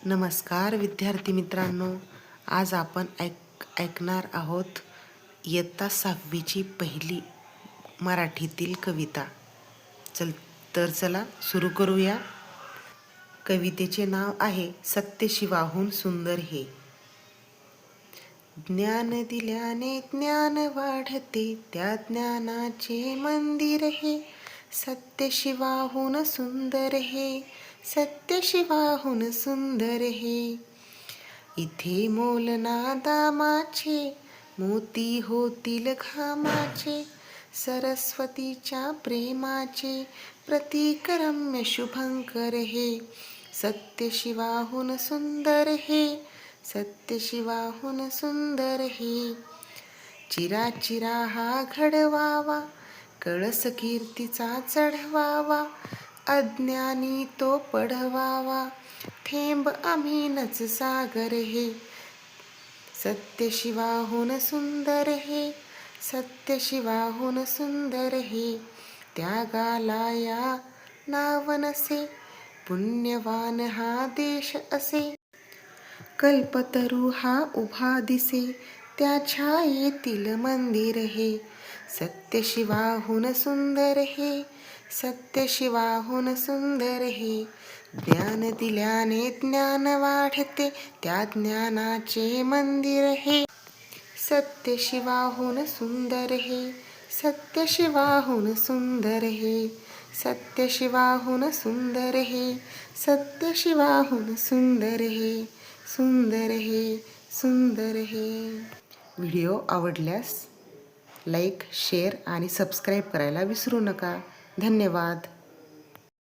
नमस्कार विद्यार्थी मित्रांनो, आज आपण ऐकणार आहोत इयत्ता 6वीची पहिली मराठीतील कविता. चला सुरू करूया. कवितेचे नाव आहे सत्य शिवाहून सुंदर हे. ज्ञान दिल्याने ज्ञान वाढते, त्या ज्ञानाचे मंदिर हे. सत्य शिवाहून सुंदर हे, सत्य शिवाहून सुंदर हे. इथे मोलना दामाचे, मोती होतील घामाचे. सरस्वतीच्या प्रेमाचे प्रतीक रम्य शुभंकर हे. सत्य शिवाहून सुंदर हे, सत्य शिवाहून सुंदर हे. चिरा चिरा हा घडवावा, कळस कीर्तीचा चढवावा. अज्ञानी तो पढवावा, थेंब आम्हीनच सागर हे. सत्य शिवाहून सुंदर हे, सत्य शिवाहून सुंदर हे. त्यागाला या नाव नसे, पुण्यवान हा देश असे. कल्पतरू हा उभा दिसे, त्या छायेतील मंदिर हे. सत्य शिवाहून सुंदर हे, सत्य शिवाहून सुंदर हे. ज्ञान दिल्याने ज्ञान वाढते, त्या ज्ञानाचे मंदिर हे. सत्य शिवाहून सुंदर हे, सत्य शिवाहून सुंदर हे. सत्य शिवाहून सुंदर हे, सत्य शिवाहून सुंदर हे. सुंदर हे, सुंदर हे. व्हिडिओ आवडल्यास लाईक, शेअर आणि सबस्क्राईब करायला विसरू नका. धन्यवाद.